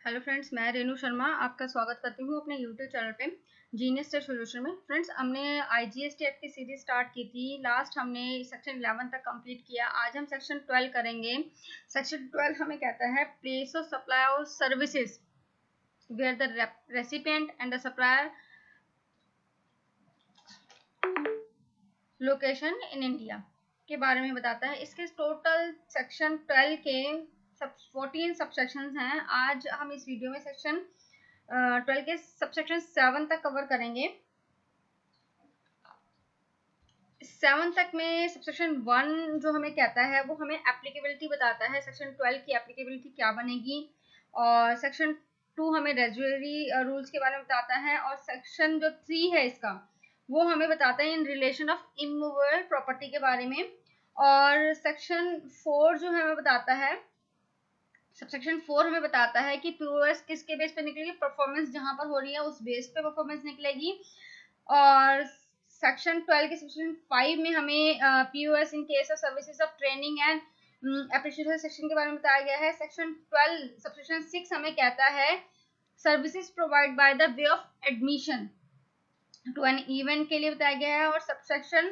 Hello friends, मैं रेनू शर्मा आपका स्वागत करती हूँ अपने यूट्यूब चैनल पे जीनियस टेक सॉल्यूशन में। फ्रेंड्स, हमने आईजीएसटी एक्ट की सीरीज स्टार्ट की थी। लास्ट हमने सेक्शन 11 तक कंप्लीट किया। आज हम सेक्शन 12 करेंगे। सेक्शन 12 हमें कहता है place of supply of services where the recipient and the supplier location in India के बारे में बताता है। इसके टोटल सेक्शन 12 के 14 सबसेक्शंस हैं। आज हम इस वीडियो में सेक्शन 12 के सबसेक्शन 7 तक कवर करेंगे। 7 तक में सबसेक्शन 1 जो हमें कहता है वो हमें एप्लीकेबिलिटी बताता है, सेक्शन 12 की एप्लीकेबिलिटी क्या बनेगी। और सेक्शन 2 हमें रेजुलरी रूल्स के बारे में बताता है। और सेक्शन जो 3 है इसका वो हमें बताता है in relation of immovable property के बारे में। और सेक्शन 4 जो हमें बताता है, सबसेक्शन 4 हमें बताता है कि पीओएस किसके बेस पे निकलेगी, परफॉर्मेंस जहां पर हो रही है उस बेस पे परफॉर्मेंस निकलेगी। और सेक्शन 12 के सेक्शन 5 में हमें POS in case of services of training and appreciation section के बारे में बताया गया है। सेक्शन 12 सबसेक्शन 6 हमें कहता है services provide by the way of admission to an event के लिए बताया गया है। और सबसेक्शन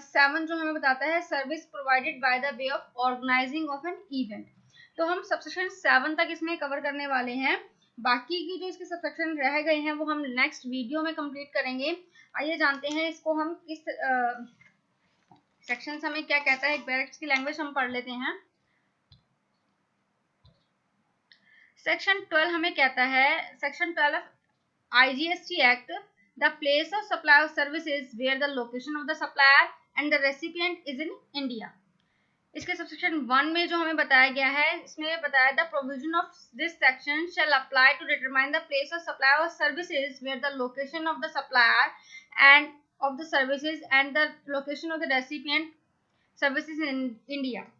7 जो हमें बताता है service provided by the way of organizing of an event. तो हम सबसेक्शन 7 तक इसमें कवर करने वाले हैं। बाकी की जो इसके सबसेक्शन रह गए हैं वो हम नेक्स्ट वीडियो में कंप्लीट करेंगे। आइए जानते हैं इसको हम किस सेक्शन हमें क्या कहता है। एक बार इसकी लैंग्वेज हम पढ़ लेते हैं। सेक्शन 12 हमें कहता है, section 12 of IGST act, the place of supply of services where the location of the supplier and the recipient is in India. इसके सबसेक्शन 1 में जो हमें बताया गया है, इसमें बताया the provision of this section shall apply to determine the place of supply of services where the location of the supplier and of the services and the location of the recipient services in India.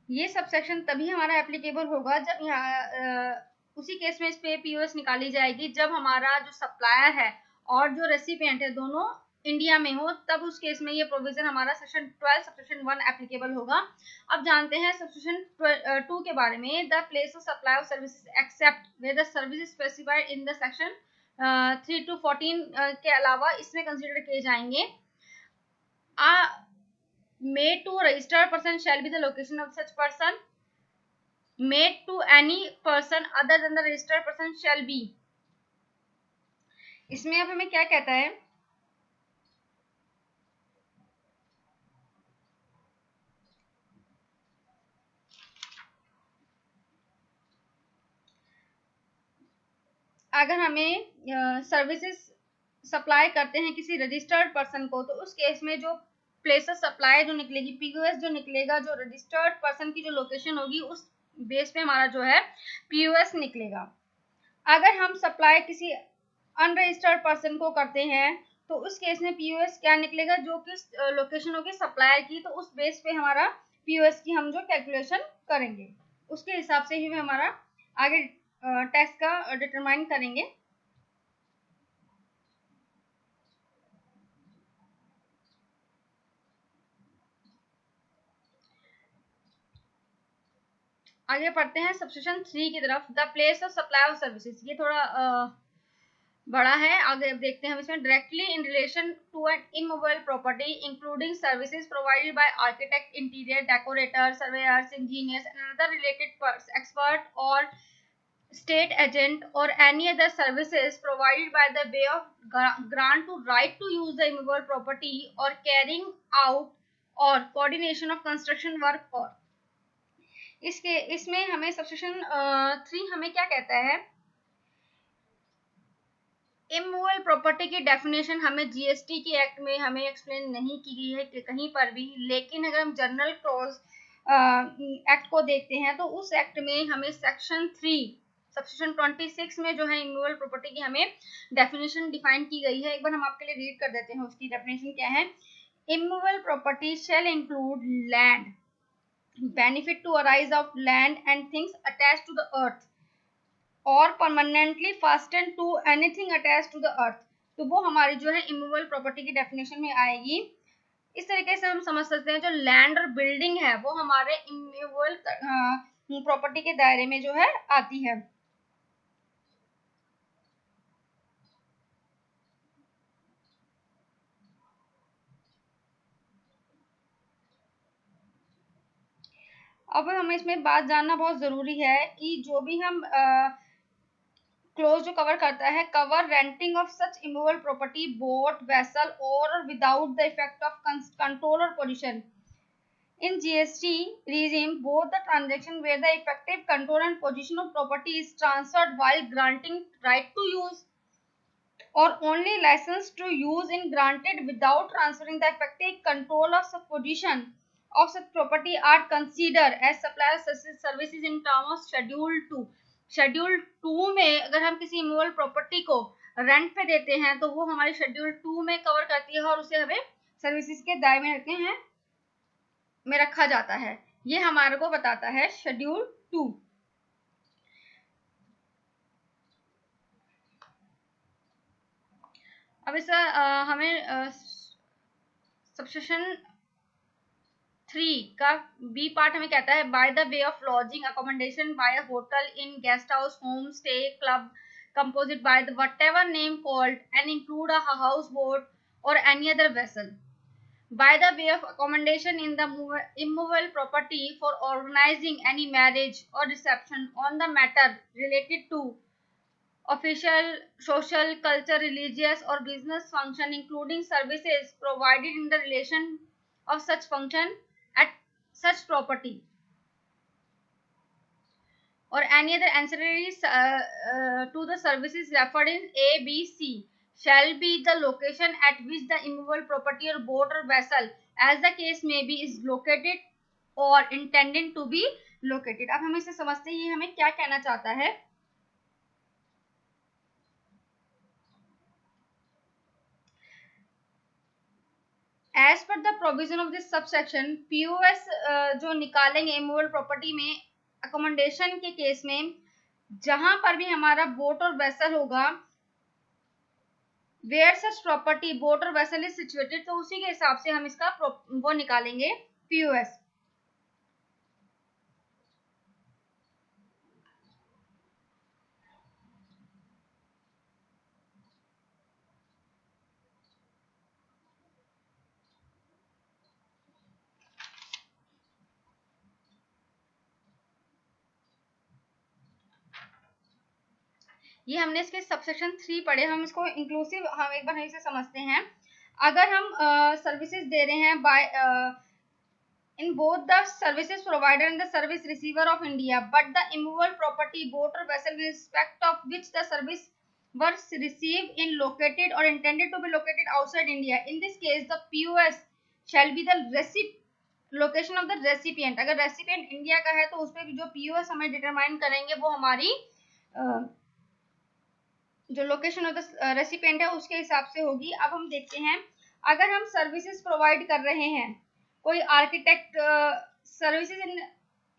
ये subsection तभी हमारा applicable होगा जब यहाँ उसी case में इस पे पीओएस निकाली जाएगी जब हमारा जो सप्लायर है और जो रेसिपिएंट है दोनों इंडिया में हो, तब उस केस में ये प्रोविजन हमारा सेक्शन 12 सबसेक्शन 1 एप्लीकेबल होगा। अब जानते हैं सबसेक्शन 2 के बारे में। The place of supply of services except where the service specified in the section 3 to 14 के अलावा इसमें कंसीडर किए जाएंगे। Made to registered person shall be the location of such person. Made to any person other than the registered person shall be. इसमें अब हमें क्या कहता है, अगर हमें सर्विसेज सप्लाई करते हैं किसी रजिस्टर्ड पर्सन को, तो उस केस में जो प्लेस ऑफ सप्लाई जो निकलेगी, पीओएस जो निकलेगा, जो रजिस्टर्ड पर्सन की जो लोकेशन होगी उस बेस पे हमारा जो है पीओएस निकलेगा। अगर हम सप्लाई किसी अनरजिस्टर्ड पर्सन को करते हैं तो उस केस में पीओएस क्या निकलेगा, जो किस लोकेशन होगी सप्लायर की, तो उस बेस पे हमारा पीओएस की हम जो कैलकुलेशन करेंगे उसके हिसाब से ही हमारा आगे टैक्स का डिटरमाइन करेंगे। आगे पढ़ते हैं सबसेक्शन 3 की तरफ। The place of supply of services, ये थोड़ा बड़ा है। आगे देखते हैं हम इसमें। Directly in relation to an immovable property including services provided by architect, interior decorator, surveyors, engineers and other related expert और state agent or any other services provided by the way of grant to right to use the immovable property or carrying out or coordination of construction work for। इसमें हमें subsection 3 हमें क्या कहता है, immovable property की definition हमें GST के act में हमें एक्सप्लेन नहीं की गई है कि कहीं पर भी। लेकिन अगर हम जनरल क्लॉज एक्ट को देखते हैं तो उस एक्ट में हमें सेक्शन 3 सबसेक्शन 26 में जो है इमूवेबल प्रॉपर्टी की हमें डेफिनेशन डिफाइन की गई है। एक बार हम आपके लिए रीड कर देते हैं उसकी डेफिनेशन क्या है। Immovable property shall include land, benefit to arise of land and things attached to the earth और permanently fasten to anything attached to the earth. तो वो हमारी जो है इमूवेबल प्रॉपर्टी की डेफिनेशन में आएगी। इस तरीके से हम समझ सकते हैं जो लैंड और बिल्डिंग है वो हमारे इमूवेबल प्रॉपर्टी के दायरे में जो है आती है। अब हमें इसमें बात जानना बहुत जरूरी है कि जो भी हम क्लोज जो कवर करता है, cover renting of such immovable property boat vessel और without the effect of control और position in GST regime. Both the transaction where the effective control and position of property is transferred while granting right to use or only license to use in granted without transferring the effective control of such position of such property are considered as supplier services in terms of Schedule 2. Schedule 2 में अगर हम किसी immovable property को rent पे देते हैं तो वो हमारे शेड्यूल 2 में कवर करती है और उसे हमें सर्विसेज के दायरे में रखते हैं में रखा जाता है। ये हमारे को बताता है शेड्यूल 2। अब इस हमें सबसेक्शन 3 का बी पार्ट हमें कहता है by the way of lodging accommodation by a hotel inn guest house home stay club composite by the whatever name called and include a house boat और any other vessel by the way of accommodation in the immovable property for organizing any marriage or reception on the matter related to official, social, culture, religious or business function including services provided in the relation of such function at such property or any other ancillaries to the services referred in A, B, C shall be the location at which the immovable property or boat or vessel as the case may be is located or intended to be located। अब हम इसे समझते हैं हमें क्या कहना चाहता है। As per the provision of this subsection, POS जो निकालेंगे immovable property में accommodation के केस में जहां पर भी हमारा बोट और वेसल होगा वेयर सच प्रॉपर्टी बोट और वेसल इज सिचुएटेड तो उसी के हिसाब से हम इसका वो निकालेंगे पीओएस। ये हमने इसके सबसेक्शन 3 पढ़े, हम इसको इंक्लूसिव हम एक बार इसे समझते हैं। अगर हम सर्विसेज दे रहे हैं bye in both the services provider and the service receiver of India, but the immovable property, boat or vessel in respect of which the service was received in located or intended to be located outside India. In this case, the POS shall be the location of the recipient. अगर recipient India का है तो उस पर भी जो POS हमें determine करेंगे वो हमारी जो लोकेशन ऑफ द रेसिपिएंट है उसके हिसाब से होगी। अब हम देखते हैं अगर हम सर्विसेज प्रोवाइड कर रहे हैं, कोई architect services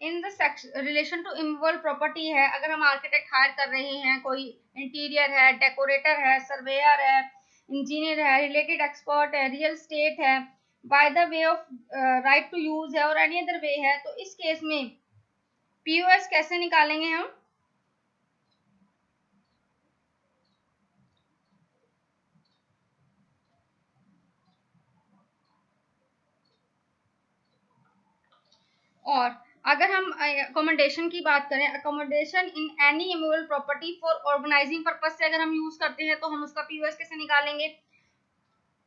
in the relation to immovable property है, अगर हम आर्किटेक्ट हायर कर रहे हैं, कोई इंटीरियर है, डेकोरेटर है, सर्वेयर है, इंजीनियर है, रिलेटेड एक्सपर्ट है, रियल स्टेट है, by the way of right to use है और एनी अदर वे है, तो इस केस में पीओएस कैसे निकालेंगे हम। और अगर हम अकोमोडेशन की बात करें, accommodation in any immovable property for organizing purpose से अगर हम यूज करते हैं तो हम उसका पीओएस कैसे निकालेंगे।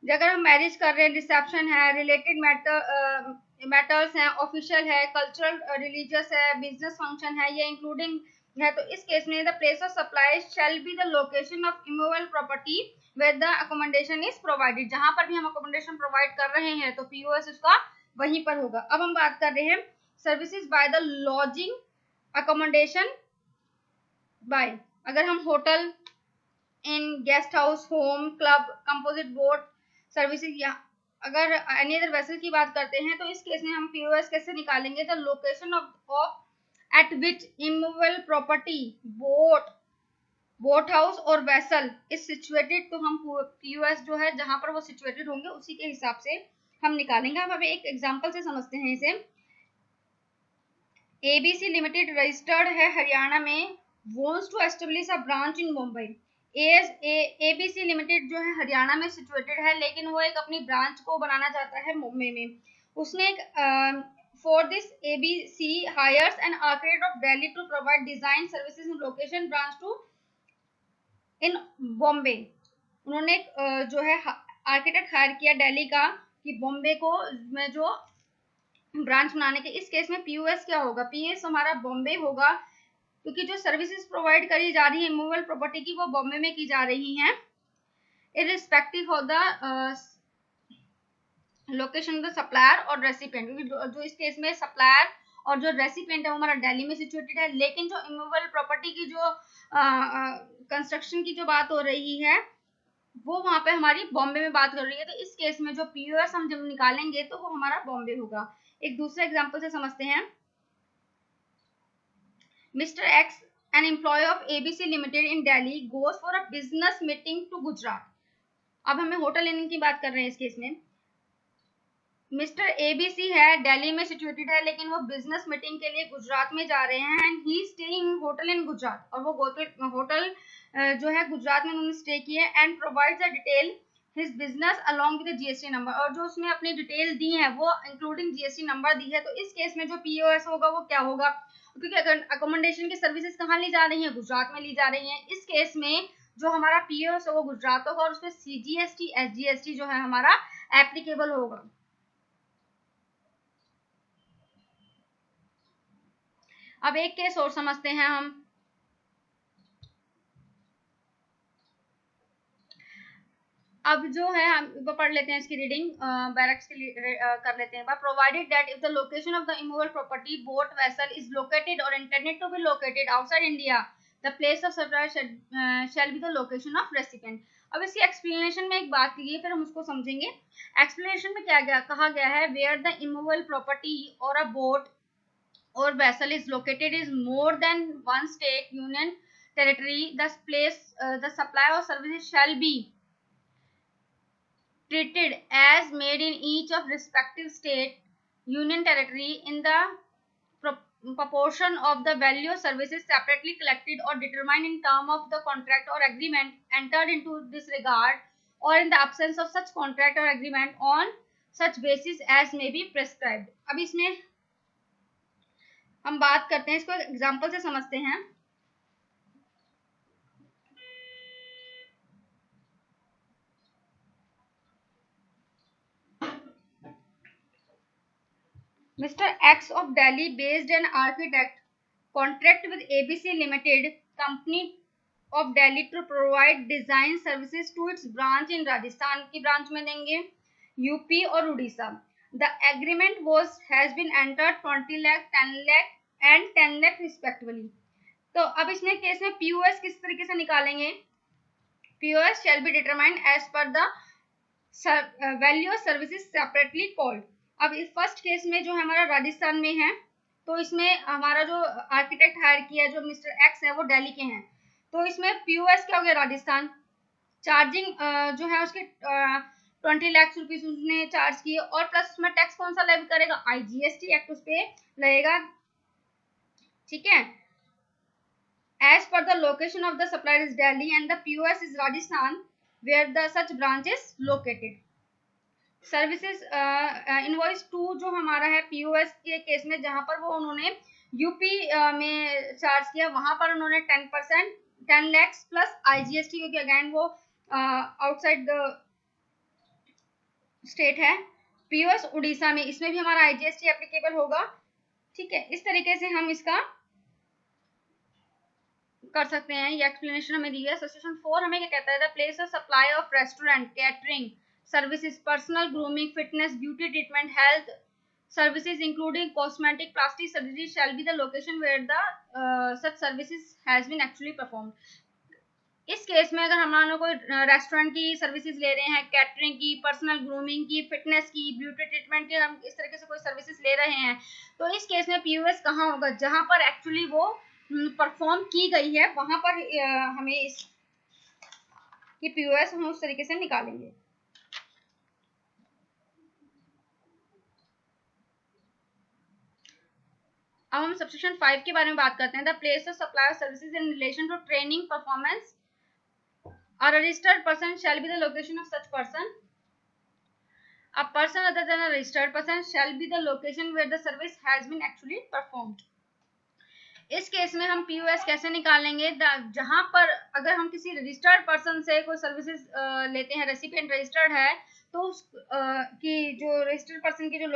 अगर हम मैरिज कर रहे हैं, रिसेप्शन है, रिलेटेड मैटर्स हैं, ऑफिशियल है, कल्चरल रिलीजियस है, बिजनेस फंक्शन है, या इंक्लूडिंग है, तो इस केस में the place of supply shall be the location of immovable property where the accommodation is provided. जहां पर भी हम अकोमोडेशन प्रोवाइड कर रहे हैं तो पीओएस उसका वहीं पर होगा। अब हम बात कर रहे हैं services by the lodging accommodation by, अगर हम hotel inn guest house home club composite boat services या अगर एनी अदर वेसल की बात करते हैं तो इस केस में हम पीओएस कैसे निकालेंगे, the location of eight which immovable property boat boat house और वेसल इज सिचुएटेड, तो हम पीयूएस जो है जहां पर वो सिचुएटेड होंगे उसी के हिसाब से हम निकालेंगे। अब एक एग्जांपल से समझते हैं इसे। एबीसी लिमिटेड रजिस्टर्ड है हरियाणा में, wants to establish a branch in Mumbai. ABC limited जो है हरियाणा में सिचुएटेड है, लेकिन वो एक अपनी ब्रांच को बनाना चाहता है मुंबई में। उसने एक for this ABC hires an architect of Delhi to provide design services in location branch to in Bombay. उन्होंने जो है आर्किटेक्ट हायर किया दिल्ली का कि बॉम्बे को में जो ब्रांच बनाने के। इस केस में पीयूएस क्या होगा, पीएस हमारा बॉम्बे होगा, क्योंकि जो सर्विसेज प्रोवाइड करी जा रही है मूवेबल प्रॉपर्टी की वो बॉम्बे में की जा रही हैं, irrespective of the location of the supplier और रेसिपिएंट। क्योंकि जो इस केस में सप्लायर और जो रेसिपिएंट है वो हमारा दिल्ली में सिचुएटेड है, लेकिन जो इमूवेबल प्रॉपर्टी की जो कंस्ट्रक्शन की जो बात हो रही है वो वहां पे हमारी बॉम्बे में बात कर रही है। तो इस केस में जो पीयूएस हम जब निकालेंगे तो वो हमारा बॉम्बे होगा। एक दूसरे एग्जांपल से समझते हैं। Mister X, an employee of ABC limited in Delhi, goes for a business meeting to Gujarat. अब हमें होटल लेने की बात कर रहे हैं इस केस में। मिस्टर एबीसी है दिल्ली में सिचुएटेड है, लेकिन वो बिजनेस मीटिंग के लिए गुजरात में जा रहे हैं and he staying hotel in Gujarat. और वो होटल जो है गुजरात में उन्होंने स्टे किया and provides a detail his business along with GST number. और जो उसने अपनी डिटेल दी है वो इंक्लूडिंग जीएसटी नंबर दी है। तो इस केस में जो पीओएस होगा वो क्या होगा, क्योंकि अगर अकोमोडेशन की सर्विसेज कहाँ ली जा रही है, गुजरात में ली जा रही है। इस केस में जो हमारा पीओएस होगा गुजरात होगा और उसमें सीजीएसटी एसजीएसटी जो है हमारा एप्लीकेबल होगा। अब एक केस और समझते हैं हम। अब जो है हम पढ़ लेते हैं इसकी रीडिंग, बैरक्स के लिए कर लेते हैं। Provided that if the location of the immovable property boat vessel is located or intended to be located outside India, the place of supply shall be the location of recipient. अब इसकी explanation में एक बात की है, फिर हम उसको समझेंगे। एक्सप्लेनेशन में क्या कहा गया है, वेयर द इमूवेबल प्रॉपर्टी और अ boat or vessel is located is more than one state union territory, thus place the supply of services shall be treated as made in each of respective state union territory in the proportion of the value of services separately collected or determined in term of the contract or agreement entered into this regard, or in the absence of such contract or agreement on such basis as may be prescribed। अब इसमें हम बात करते हैं, इसको example से समझते हैं। Mr. X of Delhi based an architect contract with ABC Limited Company of Delhi to provide design services to its branch in Rajasthan की ब्रांच में देंगे, यूपी और Orissa. The agreement has been entered 20 lakh, 10 lakh and 10 lakh respectively। तो अब इसमें case में POS किस तरीके से निकालेंगे, POS shall be determined as per the value of services separately called। अब इस फर्स्ट केस में जो हमारा राजस्थान में है, तो इसमें हमारा जो आर्किटेक्ट हायर किया जो मिस्टर एक्स है वो दिल्ली के हैं, तो इसमें पीओएस क्या हो गया राजस्थान। चार्जिंग जो है उसके 20 लाख रुपीज उसने चार्ज किए और प्लस उसमें टैक्स कौन सा लेवी करेगा, आईजीएसटी एक्ट उस पे लगेगा, ठीक है। As per the location of the supplier is Delhi and the POS is Rajasthan where the such branch is located. Services invoice 2 जो हमारा है पीओएस के केस में, जहां पर वो उन्होंने यूपी में चार्ज किया, वहां पर उन्होंने 10% 10 lakhs प्लस आईजीएसटी, क्योंकि अगेन वो आउटसाइड द स्टेट है। पीओएस उड़ीसा में, इसमें भी हमारा आईजीएसटी एप्लीकेबल होगा, ठीक है। इस तरीके से हम इसका कर सकते हैं। ये एक्सप्लेनेशन हमें दी है। सेक्शन 4 हमें क्या कहता है, the place of supply of restaurant catering services, personal grooming, fitness, beauty treatment, health services including cosmetic, plastic surgery shall be the location where the such services has been actually performed। इस case में अगर हम लोग कोई restaurant की services ले रहे हैं, कैटरिंग की, पर्सनल ग्रूमिंग की, फिटनेस की, ब्यूटी ट्रीटमेंट की, हम इस तरीके से कोई सर्विसेज ले रहे हैं, तो इस केस में पीओएस कहाँ होगा, जहां पर एक्चुअली वो परफॉर्म की गई है वहां पर हमें इस की पीओएस हम उस तरीके से निकालेंगे। अब हम सबसेक्शन 5 के बारे में बात करते हैं। The place of supply of services in relation to training performance a registered person shall be the location of such person. A person other than a registered person shall be the location where the service has been actually performed. इस case में हम POS कैसे निकालेंगे? जहां पर अगर हम किसी रजिस्टर्ड पर्सन से कोई सर्विसेज लेते हैं, रेसिपिएंट रजिस्टर्ड है, तो उस की जो रजिस्टर्ड पर्सन की जो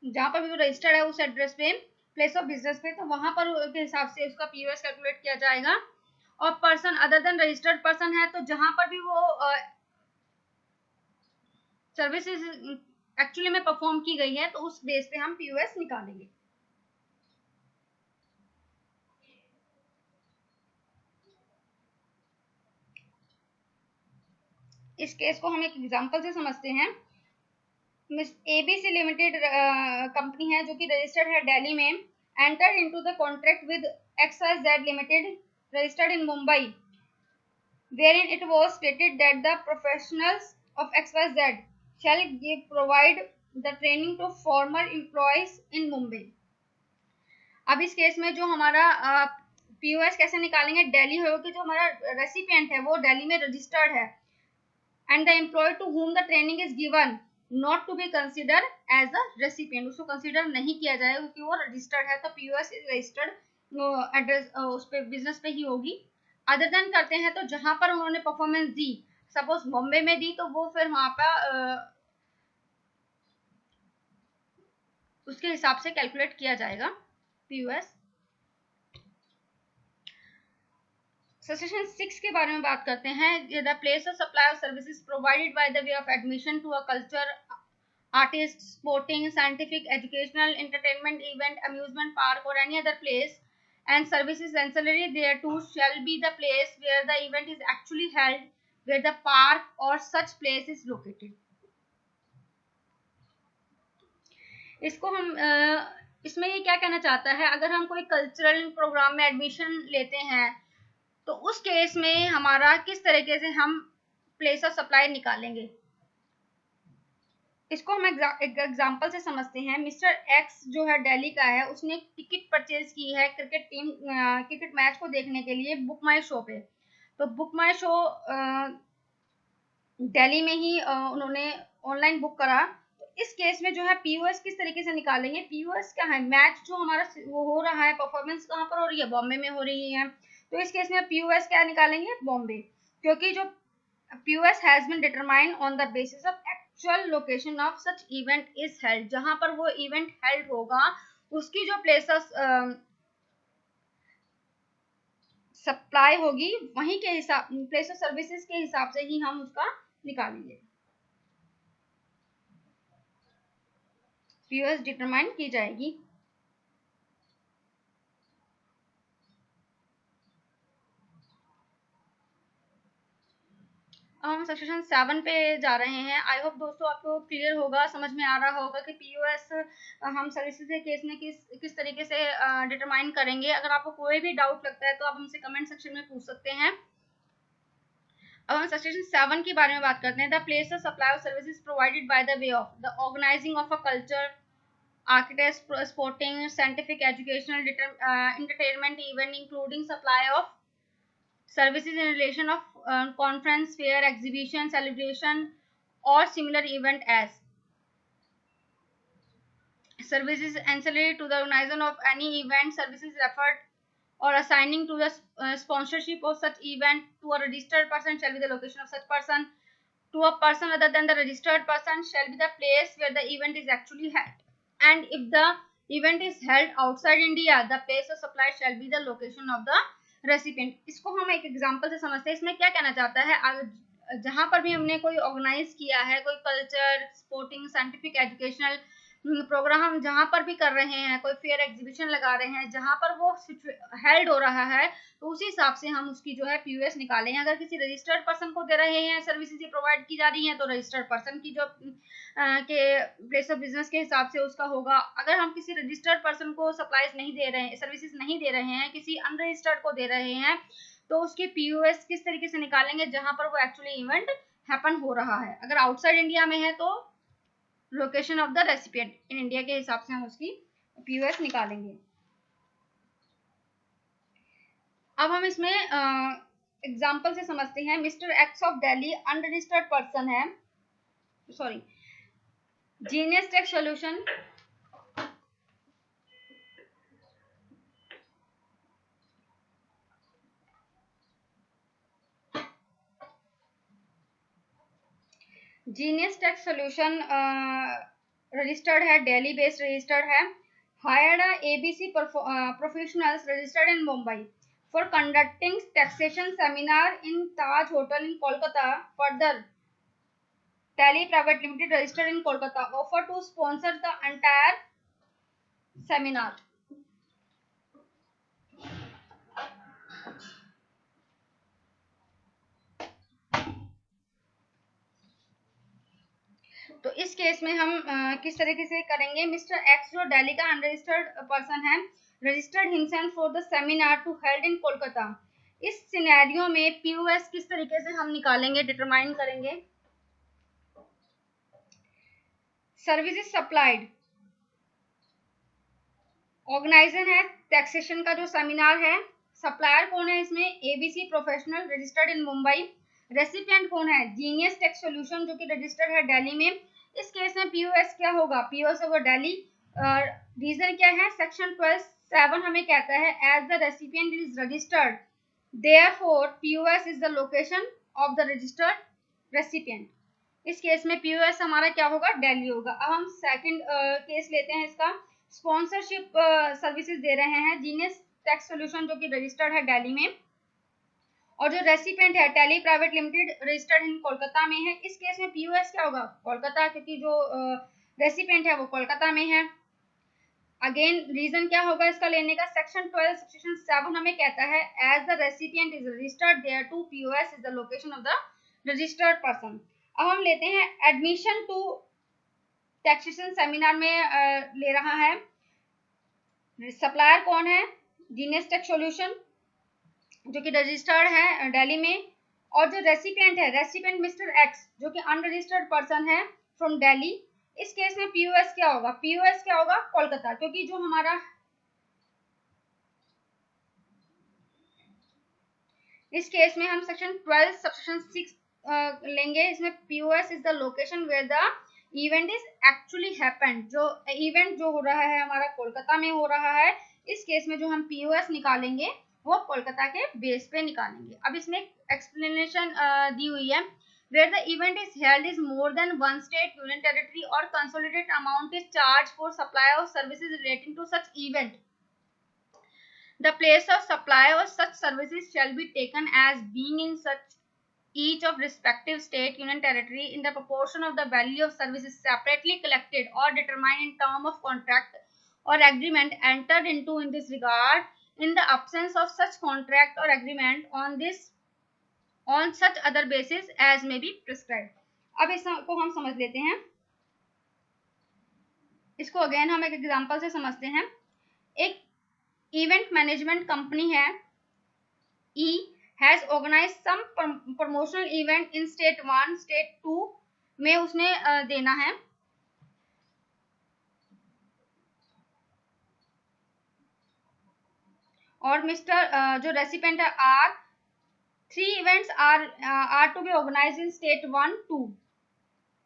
जहां पर भी वो रजिस्टर्ड है उस एड्रेस पे, प्लेस ऑफ बिजनेस पे, तो वहां पर के हिसाब से उसका पीओएस कैलकुलेट किया जाएगा। और person other than registered person है, तो जहां पर भी वो सर्विसेज एक्चुअली में परफॉर्म की गई है, तो उस बेस पे हम पीओएस निकालेंगे। इस केस को हम एक एग्जांपल से समझते हैं। एबीसी लिमिटेड कंपनी है जो कि रजिस्टर्ड है दिल्ली में, enter into the contract with XYZ limited registered in Mumbai, wherein it was stated that the professionals of XYZ shall provide the training to former employees in Mumbai. अब इस case में जो हमारा पीओएस कैसे निकालेंगे? दिल्ली हो कि जो हमारा रेसिपिएंट है वो दिल्ली में रजिस्टर्ड है, and the employee to whom the training is given not to be considered as a recipient, उसको कंसीडर नहीं किया जाएगा क्योंकि वो रजिस्टर्ड है, तो पीओएस रजिस्टर्ड एड्रेस उस पे बिजनेस पे ही होगी। अदर देन करते हैं तो जहां पर उन्होंने परफॉर्मेंस दी, सपोज बॉम्बे में दी, तो वो फिर वहां पर उसके हिसाब से कैलकुलेट किया जाएगा पीओएस। सेक्शन 6 के बारे में बात करते हैं। The place of supply of services provided by the way of admission to a culture, artist, sporting, scientific, educational, entertainment event, amusement park or any other place and services ancillary thereto shall be the place where the event is actually held, where the park or such place is located. इसको हम इसमें ये क्या कहना चाहता है? अगर हम कोई कल्चरल प्रोग्राम में एडमिशन लेते हैं तो उस केस में हमारा किस तरीके से हम प्लेस ऑफ सप्लाई निकालेंगे, इसको हम एक एग्जांपल से समझते हैं। मिस्टर एक्स जो है दिल्ली का है, उसने एक टिकट परचेज की है क्रिकेट मैच को देखने के लिए बुक माई शो पे। तो बुक माई शो दिल्ली में ही उन्होंने ऑनलाइन बुक करा। तो इस केस में जो है पीओएस किस तरीके से निकालेंगे? पीओएस क्या है? मैच जो हमारा वो हो रहा है, परफॉर्मेंस कहाँ पर हो रही है? बॉम्बे में हो रही है। तो इस केस में पीओएस क्या निकालेंगे? बॉम्बे, क्योंकि जो POS has been determined on the basis of actual location of such event is held, जहां पर वो इवेंट हेल्ड होगा उसकी जो प्लेस ऑफ सप्लाई होगी वहीं के हिसाब, प्लेस ऑफ सर्विसेज के हिसाब से ही हम उसका निकालेंगे। पीओएस डिटरमाइन की जाएगी। अब हम सेक्शन 7 पे जा रहे हैं। आई होप दोस्तों आपको क्लियर होगा, समझ में आ रहा होगा कि पीओएस हम सर्विसेज के केस में किस तरीके से डिटरमाइन करेंगे। अगर आपको कोई भी डाउट लगता है तो आप हमसे कमेंट सेक्शन में पूछ सकते हैं। अब हम सेक्शन 7 के बारे में बात करते हैं। The place of supply of services provided by the way of the organizing of a culture, architect, sporting, scientific, educational, entertainment event, including supply of services in relation of conference, fair, exhibition, celebration or similar event as services ancillary to the organization of any event, services referred or assigning to the sponsorship of such event to a registered person shall be the location of such person, to a person other than the registered person shall be the place where the event is actually held, and if the event is held outside India, the place of supply shall be the location of the recipient. इसको हम एक example से समझते हैं। इसमें क्या कहना चाहता है? जहां पर भी हमने कोई ऑर्गेनाइज किया है, कोई culture, sporting, scientific, educational program हम जहाँ पर भी कर रहे हैं, कोई फेयर एग्जीबिशन लगा रहे हैं, जहाँ पर वो हेल्ड हो रहा है, तो उसी हिसाब से हम उसकी जो है पीयूएस निकालेंगे। अगर किसी रजिस्टर्ड पर्सन को दे रहे हैं, सर्विसेज प्रोवाइड की जा रही हैं, तो रजिस्टर्ड पर्सन की जो के प्लेस ऑफ बिजनेस के हिसाब से उसका होगा। अगर हम किसी रजिस्टर्ड पर्सन को सप्लाईज नहीं दे रहे हैं, सर्विसेज नहीं दे रहे हैं, किसी अनरजिस्टर्ड को दे रहे हैं, तो उसकी पीयूएस किस तरीके से निकालेंगे, जहां पर वो एक्चुअली इवेंट हैपन हो रहा है। अगर आउटसाइड इंडिया में है तो location of the recipient in India के हिसाब से हम उसकी पीयूएस निकालेंगे। अब हम इसमें एग्जाम्पल से समझते हैं। Mister X of Delhi unregistered person है, sorry, genius tech solution genius tech solution registered है, दिल्ली बेस्ड रजिस्टर्ड है। Hired ABC professionals registered in Mumbai for conducting taxation seminar in Taj hotel in Kolkata. Further Tally Private Limited registered in Kolkata offer to sponsor the entire seminar. तो इस case में हम किस तरीके से करेंगे। मिस्टर एक्स जो दिल्ली का अनरजिस्टर्ड पर्सन है, registered himself for the seminar to held in Kolkata. इस सिनेरियो में पीयूएस किस तरीके से हम निकालेंगे, डिटरमाइन करेंगे। सर्विसेज सप्लाइड, ऑर्गेनाइजर है टैक्सेशन का जो सेमिनार है। सप्लायर कौन है इसमें, ABC professional registered in Mumbai. Recipient कौन है, जीनियस टेक सॉल्यूशन जो कि रजिस्टर्ड है दिल्ली में। इस केस में पीयूएस क्या होगा, पीयूएस होगा दिल्ली। रीजन क्या है, सेक्शन 12(7) हमें कहता है as the recipient is registered therefore PUS is the location of the registered recipient. इस केस में पीयूएस हमारा क्या होगा, दिल्ली होगा। अब हम सेकंड केस लेते हैं इसका। स्पॉन्सरशिप सर्विसेज दे रहे हैं जीनियस टैक्स सॉल्यूशन जो कि रजिस्टर्ड है दिल्ली में, और जो रेसिपिएंट है tally private limited registered in Kolkata में है। इस केस में पीयूएस क्या होगा, कोलकाता, क्योंकि जो रेसिपिएंट है वो कोलकाता में है। अगेन रीजन क्या होगा इसका लेने का, सेक्शन 12 सेक्शन 7 हमें कहता है as the recipient is registered there to PUS is the location of the registered person. अब हम लेते हैं एडमिशन टू टैक्सेशन सेमिनार में ले रहा है। सप्लायर कौन है, जीनियस टेक सॉल्यूशन जो कि रजिस्टर्ड है दिल्ली में, और जो रेसिपिएंट है, रेसिपिएंट मिस्टर एक्स जो कि अनरजिस्टर्ड पर्सन है फ्रॉम दिल्ली। इस केस में पीयूएस क्या होगा, पीयूएस क्या होगा, कोलकाता, क्योंकि जो हमारा इस केस में हम सेक्शन 12 सबसेक्शन 6 लेंगे। इसमें PUS is the location where the event is actually happened. जो इवेंट जो हो रहा है हमारा कोलकाता में हो रहा है, इस केस में जो हम पीयूएस निकालेंगे वो कोलकाता के बेस पे निकालेंगे। अब इसमें एक्सप्लेनेशन दी हुई है, where the event is held is more than one state, union territory or consolidated amount is charged for supply of services relating to such event. The place of supply of such services shall be taken as being in such each of respective state, union territory in the proportion of the value of services separately collected or determined in term of contract or agreement entered into in this regard. In the absence of such contract or agreement on such other basis as may be prescribed. अब इसको हम समझ लेते हैं। इसको again हम एक example से समझते हैं। एक इवेंट मैनेजमेंट कंपनी है, E has organise some promotional event in state 1, state 2 में उसने देना है। और मिस्टर जो रेसिपिएंट है are, 3 events are to be organized in state 1, 2.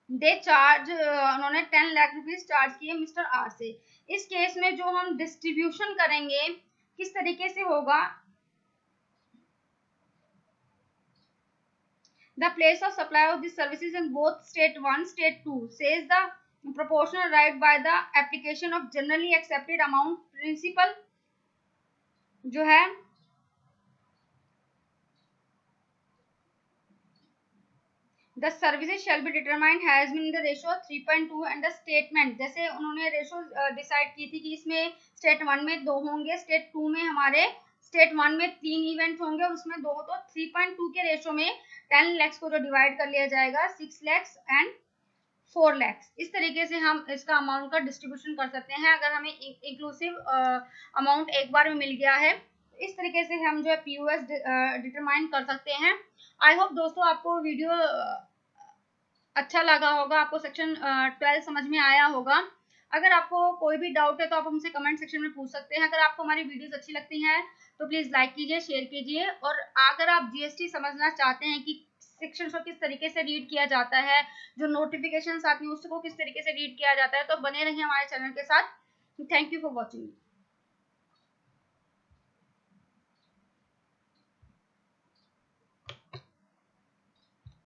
They charge, उन्होंने 10 लाख रुपीज चार्ज किए मिस्टर आर से। इस केस में जो हम डिस्ट्रीब्यूशन करेंगे किस तरीके से होगा, the place of supply of this services in both state 1, state 2 says the proportional right by the application of generally accepted amount principle जो है the services shall be determined has been the ratio 3.2 and the statement, जैसे उन्होंने ratio decide की थी कि इसमें state 1 में 2 होंगे, स्टेट 2 में हमारे स्टेट 1 में 3 इवेंट होंगे और उसमें 2, तो 3.2 के रेशो में 10 lakhs को जो डिवाइड कर लिया जाएगा 6 lakhs एंड 4 lakhs। इस तरीके से हम इसका अमाउंट का डिस्ट्रीब्यूशन कर सकते हैं। अगर हमें इंक्लूसिव अमाउंट एक बार में मिल गया है, इस तरीके से हम जो है पीयूएस डिटरमाइन कर सकते हैं। आई होप दोस्तों आपको वीडियो अच्छा लगा होगा, आपको सेक्शन 12 समझ में आया होगा। अगर आपको कोई भी डाउट है तो आप हमसे कमेंट सेक्शन में पूछ सकते हैं। अगर आपको हमारी वीडियोस अच्छी लगती हैं तो प्लीज़ लाइक कीजिए, शेयर कीजिए, और अगर आप जीएसटी समझना चाहते हैं कि सेक्शन को किस तरीके से रीड किया जाता है, जो नोटिफिकेशन आती है उसको किस तरीके से रीड किया जाता है, तो बने रहिए हमारे चैनल के साथ। Thank you for watching.